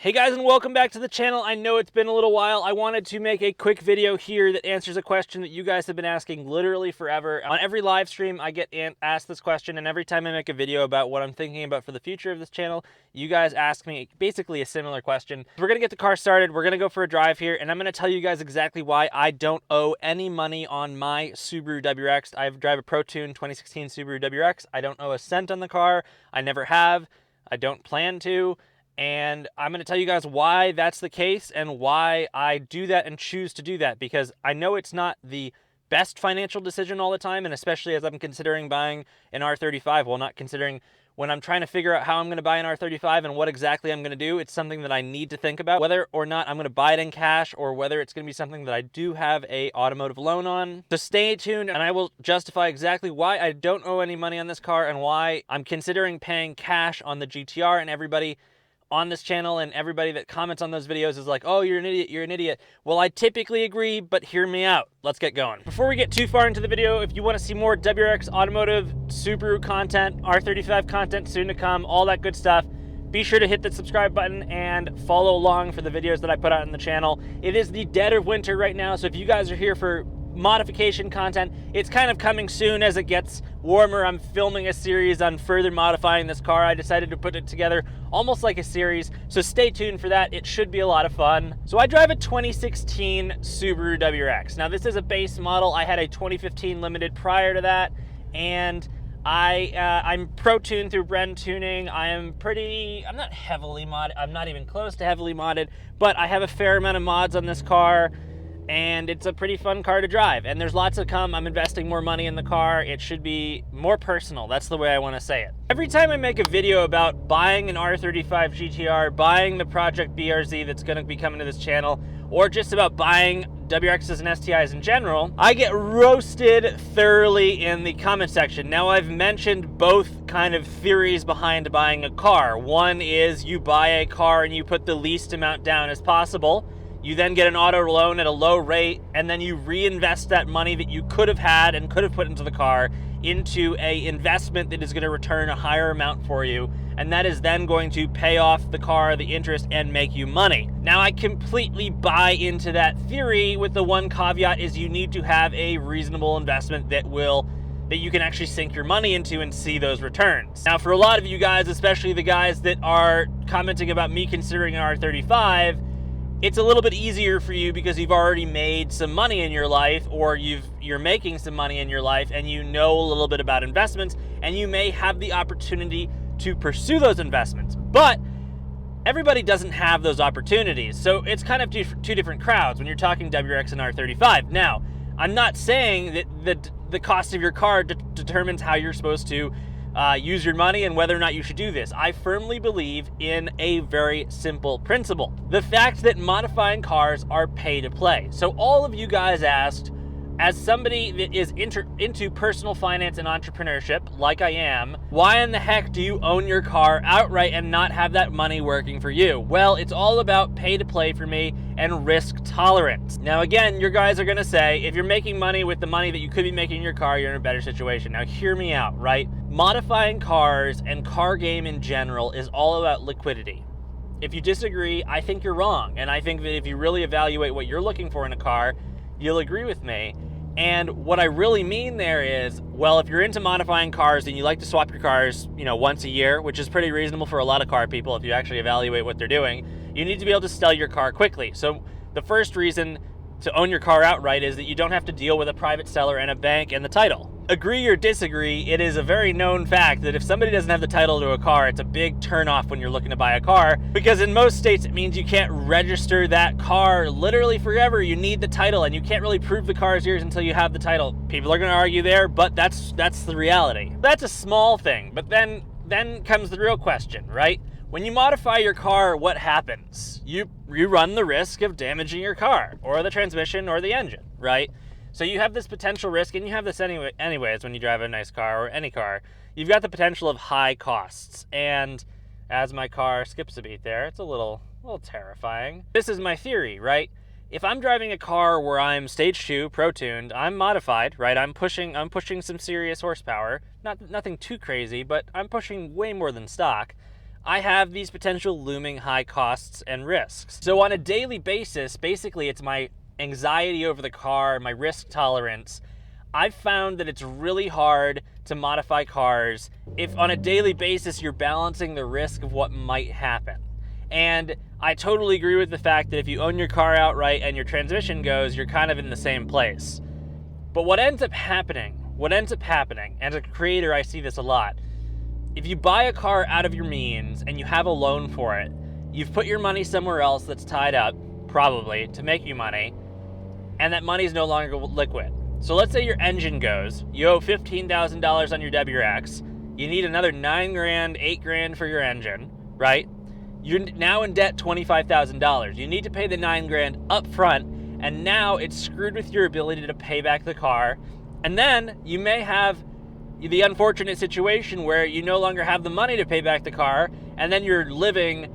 Hey guys, and welcome back to the channel. I know it's been a little while. I wanted to make a quick video here that answers a question that you guys have been asking literally forever. On every live stream, I get asked this question, and every time I make a video about what I'm thinking about for the future of this channel, you guys ask me basically a similar question. We're gonna get the car started, we're gonna go for a drive here, and I'm gonna tell you guys exactly why I don't owe any money on my Subaru WRX. I drive a protuned 2016 Subaru WRX. I don't owe a cent on the car. I never have. I don't plan to. And I'm going to tell you guys why that's the case and why I do that and choose to do that, because I know it's not the best financial decision all the time, and especially as I'm considering buying an R35. Well, not considering, when I'm trying to figure out how I'm going to buy an R35 and what exactly I'm going to do, it's something that I need to think about, whether or not I'm going to buy it in cash or whether it's going to be something that I do have a automotive loan on. So stay tuned and I will justify exactly why I don't owe any money on this car and why I'm considering paying cash on the GTR. And everybody on this channel and everybody that comments on those videos is like, oh, you're an idiot, you're an idiot. Well, I typically agree, but hear me out. Let's get going. Before we get too far into the video, if you want to see more WRX automotive, Subaru content, R35 content soon to come, all that good stuff, be sure to hit the subscribe button and follow along for the videos that I put out on the channel. It is the dead of winter right now, so if you guys are here for modification content, it's kind of coming soon as it gets warmer. I'm filming a series on further modifying this car. I decided to put it together almost like a series, so stay tuned for that. It should be a lot of fun. So I drive a 2016 Subaru WRX. Now this is a base model. I had a 2015 Limited prior to that, and I'm pro-tuned through Bren Tuning. I'm not heavily modded. I'm not even close to heavily modded, but I have a fair amount of mods on this car, and it's a pretty fun car to drive, and there's lots to come. I'm investing more money in the car. It should be more personal. That's the way I want to say it. Every time I make a video about buying an R35 GTR, buying the Project BRZ that's going to be coming to this channel, or just about buying WRXs and STIs in general, I get roasted thoroughly in the comment section. Now, I've mentioned both kind of theories behind buying a car. One is you buy a car and you put the least amount down as possible. You then get an auto loan at a low rate, and then you reinvest that money that you could have had and could have put into the car into a investment that is going to return a higher amount for you, and that is then going to pay off the car, the interest, and make you money. Now, I completely buy into that theory, with the one caveat is you need to have a reasonable investment that you can actually sink your money into and see those returns. Now, for a lot of you guys, especially the guys that are commenting about me considering an R35, it's a little bit easier for you because you've already made some money in your life, or you're making some money in your life, and you know a little bit about investments, and you may have the opportunity to pursue those investments. But everybody doesn't have those opportunities, so it's kind of two different crowds when you're talking WRX and R35. Now, I'm not saying that the cost of your car determines how you're supposed to use your money and whether or not you should do this. I firmly believe in a very simple principle: the fact that modifying cars are pay to play. So all of you guys asked, as somebody that is into personal finance and entrepreneurship, like I am, why in the heck do you own your car outright and not have that money working for you? Well, it's all about pay to play for me and risk tolerance. Now, again, you guys are gonna say, if you're making money with the money that you could be making in your car, you're in a better situation. Now, hear me out, right? Modifying cars and car game in general is all about liquidity. If you disagree, I think you're wrong. And I think that if you really evaluate what you're looking for in a car, you'll agree with me. And what I really mean there is, well, if you're into modifying cars and you like to swap your cars, once a year, which is pretty reasonable for a lot of car people if you actually evaluate what they're doing, you need to be able to sell your car quickly. So the first reason to own your car outright is that you don't have to deal with a private seller and a bank and the title. Agree or disagree, it is a very known fact that if somebody doesn't have the title to a car, it's a big turnoff when you're looking to buy a car, because in most states it means you can't register that car literally forever. You need the title, and you can't really prove the car is yours until you have the title. People are going to argue there, but that's the reality. That's a small thing, but then comes the real question, right? When you modify your car, what happens? You run the risk of damaging your car, or the transmission, or the engine, right? So you have this potential risk, and you have this anyways when you drive a nice car or any car. You've got the potential of high costs, and as my car skips a beat there, it's a little terrifying. This is my theory, right? If I'm driving a car where I'm stage 2, pro-tuned, I'm modified, right? I'm pushing some serious horsepower. Nothing too crazy, but I'm pushing way more than stock. I have these potential looming high costs and risks. So on a daily basis, basically it's my anxiety over the car, my risk tolerance. I've found that it's really hard to modify cars if on a daily basis you're balancing the risk of what might happen. And I totally agree with the fact that if you own your car outright and your transmission goes, you're kind of in the same place. But what ends up happening, and as a creator I see this a lot, if you buy a car out of your means and you have a loan for it, you've put your money somewhere else that's tied up, probably, to make you money, and that money is no longer liquid. So let's say your engine goes, you owe $15,000 on your WRX, you need another $9 grand, $8 grand for your engine, right? You're now in debt $25,000. You need to pay the $9 grand up front, and now it's screwed with your ability to pay back the car. And then you may have the unfortunate situation where you no longer have the money to pay back the car, and then you're living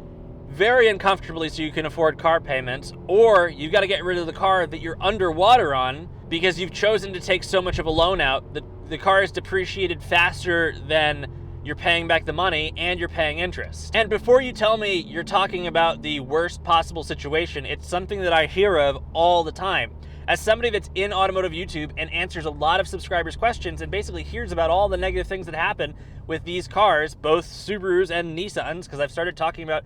very uncomfortably so you can afford car payments, or you've got to get rid of the car that you're underwater on because you've chosen to take so much of a loan out. The car is depreciated faster than you're paying back the money, and you're paying interest. And before you tell me you're talking about the worst possible situation, it's something that I hear of all the time. As somebody that's in automotive YouTube and answers a lot of subscribers' questions and basically hears about all the negative things that happen with these cars, both Subarus and Nissans, because I've started talking about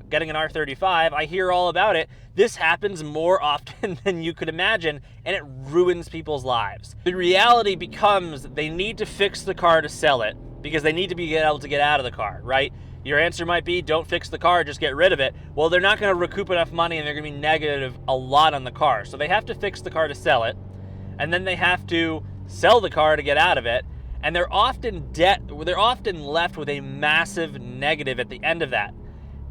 getting an R35, I hear all about it. This happens more often than you could imagine, and it ruins people's lives. The reality becomes they need to fix the car to sell it, because they need to be able to get out of the car, right? Your answer might be, don't fix the car, just get rid of it. Well, they're not going to recoup enough money, and they're going to be negative a lot on the car. So they have to fix the car to sell it, and then they have to sell the car to get out of it, and they're often left with a massive negative at the end of that.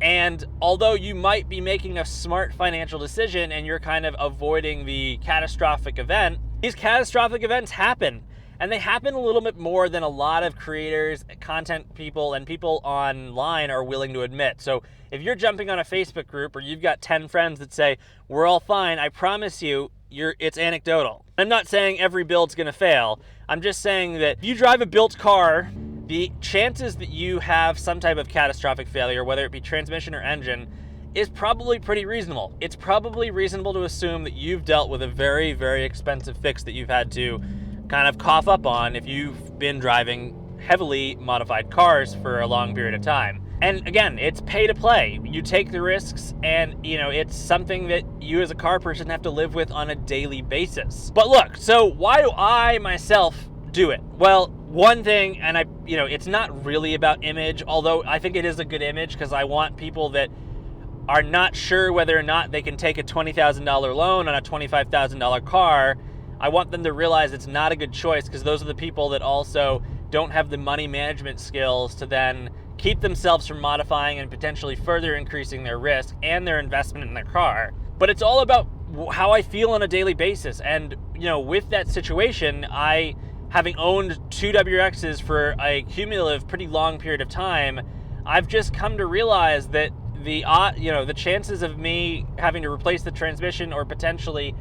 And although you might be making a smart financial decision and you're kind of avoiding the catastrophic event, these catastrophic events happen. And they happen a little bit more than a lot of creators, content people, and people online are willing to admit. So if you're jumping on a Facebook group or you've got 10 friends that say, we're all fine, I promise you, it's anecdotal. I'm not saying every build's gonna fail. I'm just saying that if you drive a built car, the chances that you have some type of catastrophic failure, whether it be transmission or engine, is probably pretty reasonable. It's probably reasonable to assume that you've dealt with a very, very expensive fix that you've had to kind of cough up on if you've been driving heavily modified cars for a long period of time. And again, it's pay to play. You take the risks, and it's something that you as a car person have to live with on a daily basis. But look, so why do I myself do it? Well, one thing, and it's not really about image, although I think it is a good image because I want people that are not sure whether or not they can take a $20,000 loan on a $25,000 car. I want them to realize it's not a good choice, because those are the people that also don't have the money management skills to then keep themselves from modifying and potentially further increasing their risk and their investment in their car. But it's all about how I feel on a daily basis. And, with that situation, having owned 2 WRXs for a cumulative pretty long period of time, I've just come to realize that the chances of me having to replace the transmission or potentially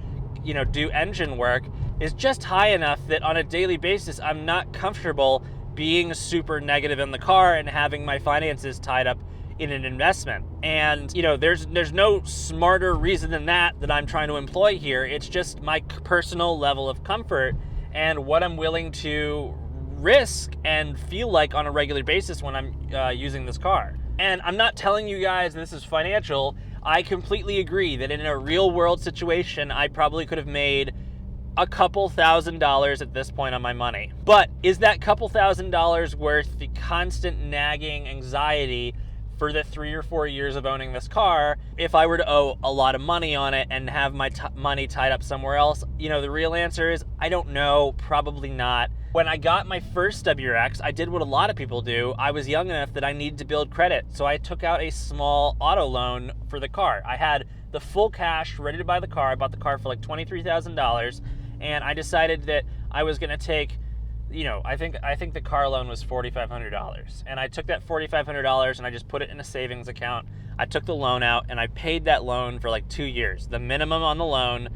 do engine work is just high enough that on a daily basis, I'm not comfortable being super negative in the car and having my finances tied up in an investment. And, there's no smarter reason than that I'm trying to employ here. It's just my personal level of comfort and what I'm willing to risk and feel like on a regular basis when I'm using this car. And I'm not telling you guys this is financial. I completely agree that in a real world situation, I probably could have made a couple $1,000s at this point on my money. But is that couple $1,000s worth the constant nagging anxiety for the 3 or 4 years of owning this car if I were to owe a lot of money on it and have my money tied up somewhere else? The real answer is I don't know, probably not. When I got my first WRX, I did what a lot of people do. I was young enough that I needed to build credit, so I took out a small auto loan for the car. I had the full cash ready to buy the car. I bought the car for like $23,000, and I decided that I was gonna take, I think the car loan was $4,500, and I took that $4,500 and I just put it in a savings account. I took the loan out and I paid that loan for like 2 years. The minimum on the loan,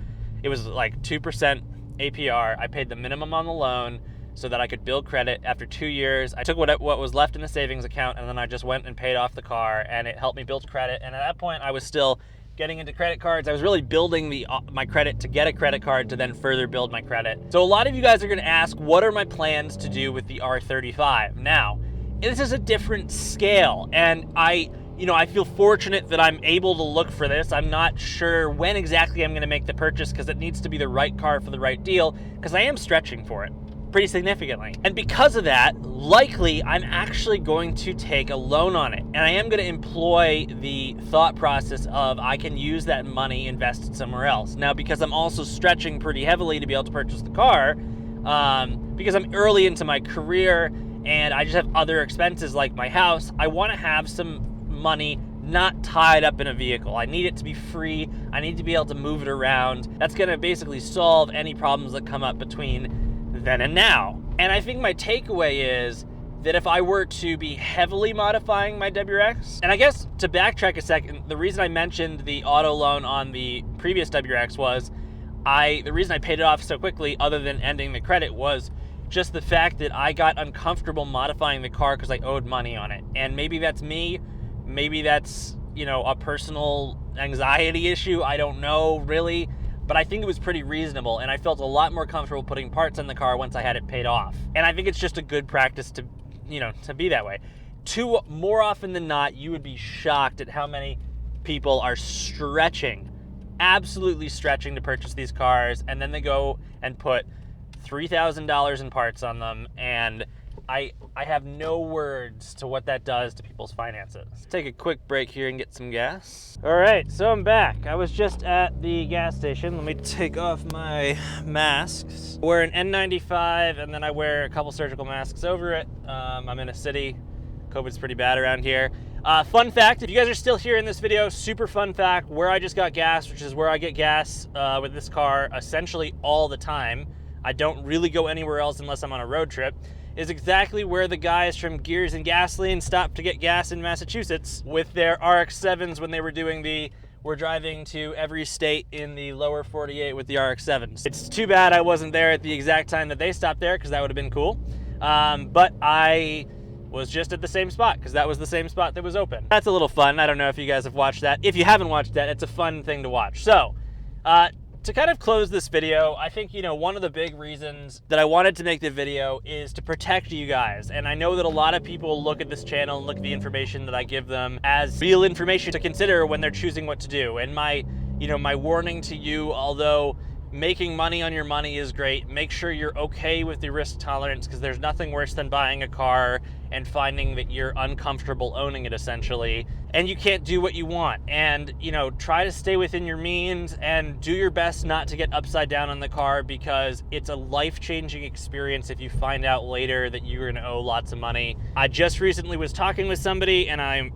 it was like 2% APR. I paid the minimum on the loan so that I could build credit. After 2 years, I took what was left in the savings account, and then I just went and paid off the car, and it helped me build credit. And at that point, I was still getting into credit cards. I was really building my credit to get a credit card to then further build my credit. So a lot of you guys are gonna ask, what are my plans to do with the R35? Now, this is a different scale, and I feel fortunate that I'm able to look for this. I'm not sure when exactly I'm gonna make the purchase because it needs to be the right car for the right deal, because I am stretching for it pretty significantly. And because of that, likely I'm actually going to take a loan on it. And I am gonna employ the thought process of I can use that money invested somewhere else. Now, because I'm also stretching pretty heavily to be able to purchase the car, because I'm early into my career and I just have other expenses like my house, I wanna have some money not tied up in a vehicle. I need it to be free. I need to be able to move it around. That's gonna basically solve any problems that come up between then and now. And I think my takeaway is that if I were to be heavily modifying my WRX, and I guess to backtrack a second, the reason I mentioned the auto loan on the previous WRX was the reason I paid it off so quickly, other than ending the credit, was just the fact that I got uncomfortable modifying the car because I owed money on it. And maybe that's me, maybe that's, a personal anxiety issue, I don't know really, but I think it was pretty reasonable, and I felt a lot more comfortable putting parts in the car once I had it paid off. And I think it's just a good practice to be that way. More often than not, you would be shocked at how many people are stretching, absolutely stretching to purchase these cars, and then they go and put $3,000 in parts on them, and I have no words to what that does to people's finances. Let's take a quick break here and get some gas. All right, so I'm back. I was just at the gas station. Let me take off my masks. I wear an N95, and then I wear a couple surgical masks over it. I'm in a city. COVID's pretty bad around here. Fun fact, if you guys are still here in this video, super fun fact, where I just got gas, which is where I get gas with this car essentially all the time. I don't really go anywhere else unless I'm on a road trip, is exactly where the guys from Gears and Gasoline stopped to get gas in Massachusetts with their RX-7s when they were doing we're driving to every state in the lower 48 with the RX-7s. It's too bad I wasn't there at the exact time that they stopped there, because that would have been cool. But I was just at the same spot because that was the same spot that was open. That's a little fun. I don't know if you guys have watched that. If you haven't watched that, it's a fun thing to watch. So, to kind of close this video, I think, one of the big reasons that I wanted to make the video is to protect you guys. And I know that a lot of people look at this channel and look at the information that I give them as real information to consider when they're choosing what to do. And my warning to you, although making money on your money is great, make sure you're okay with the risk tolerance, because there's nothing worse than buying a car and finding that you're uncomfortable owning it, essentially, and you can't do what you want. And try to stay within your means and do your best not to get upside down on the car, because it's a life-changing experience if you find out later that you're gonna owe lots of money. I just recently was talking with somebody, and I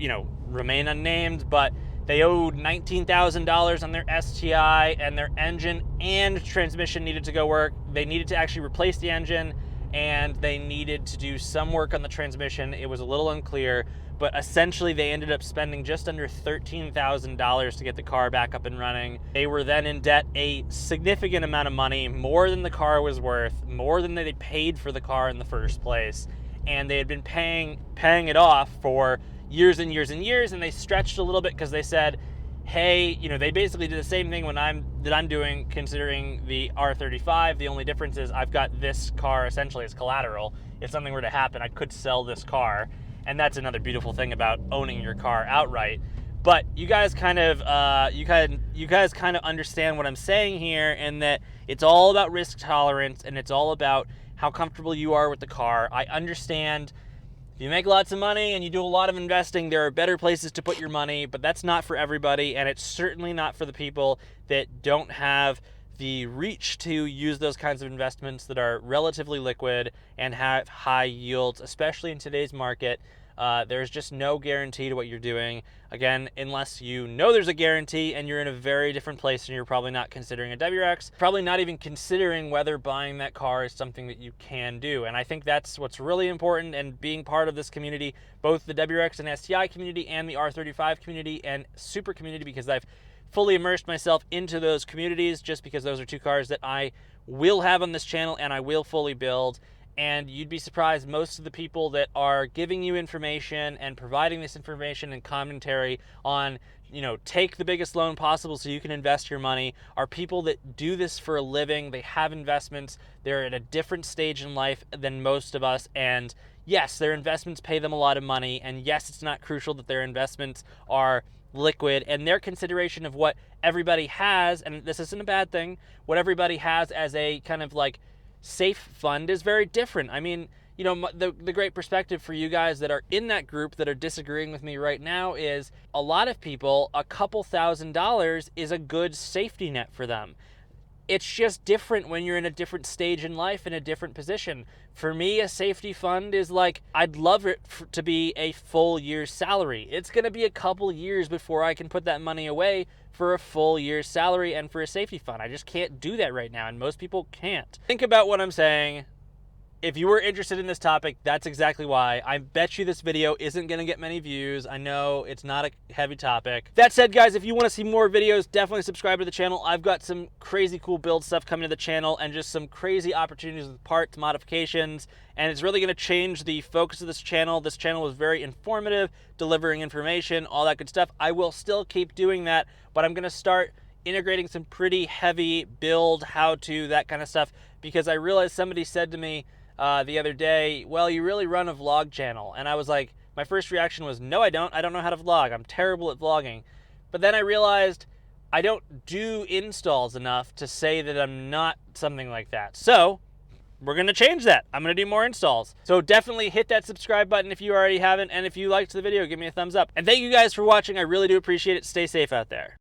remain unnamed, but they owed $19,000 on their STI, and their engine and transmission needed to go work. They needed to actually replace the engine, and they needed to do some work on the transmission. It was a little unclear, but essentially they ended up spending just under $13,000 to get the car back up and running. They were then in debt a significant amount of money, more than the car was worth, more than they paid for the car in the first place. And they had been paying it off for years and years and years, and they stretched a little bit because they said, hey, they basically did the same thing that I'm doing, considering the R35. The only difference is I've got this car essentially as collateral. If something were to happen, I could sell this car, and that's another beautiful thing about owning your car outright. But you guys kind of understand what I'm saying here, and that it's all about risk tolerance, and it's all about how comfortable you are with the car. I understand if you make lots of money and you do a lot of investing, there are better places to put your money, but that's not for everybody, and it's certainly not for the people that don't have the reach to use those kinds of investments that are relatively liquid and have high yields, especially in today's market. There's just no guarantee to what you're doing. Again, unless you know there's a guarantee and you're in a very different place and you're probably not considering a WRX, probably not even considering whether buying that car is something that you can do. And I think that's what's really important, and being part of this community, both the WRX and STI community and the R35 community and Super community, because I've fully immersed myself into those communities, just because those are two cars that I will have on this channel and I will fully build. And you'd be surprised, most of the people that are giving you information and providing this information and commentary on, take the biggest loan possible so you can invest your money, are people that do this for a living. They have investments. They're at a different stage in life than most of us. And yes, their investments pay them a lot of money. And yes, it's not crucial that their investments are liquid, and their consideration of what everybody has, and this isn't a bad thing, what everybody has as a kind of like safe fund is very different. I mean, the great perspective for you guys that are in that group that are disagreeing with me right now is a lot of people, a couple $1,000s is a good safety net for them. It's just different when you're in a different stage in life, in a different position. For me, a safety fund is like, I'd love it to be a full year's salary. It's going to be a couple years before I can put that money away for a full year's salary and for a safety fund. I just can't do that right now, and most people can't. Think about what I'm saying. If you were interested in this topic, that's exactly why. I bet you this video isn't going to get many views. I know it's not a heavy topic. That said, guys, if you want to see more videos, definitely subscribe to the channel. I've got some crazy cool build stuff coming to the channel and just some crazy opportunities with parts, modifications, and it's really going to change the focus of this channel. This channel is very informative, delivering information, all that good stuff. I will still keep doing that, but I'm going to start integrating some pretty heavy build, how-to, that kind of stuff, because I realized somebody said to me, the other day, well, you really run a vlog channel. And I was like, my first reaction was, no, I don't. I don't know how to vlog. I'm terrible at vlogging. But then I realized I don't do installs enough to say that I'm not something like that. So we're going to change that. I'm going to do more installs. So definitely hit that subscribe button if you already haven't. And if you liked the video, give me a thumbs up. And thank you guys for watching. I really do appreciate it. Stay safe out there.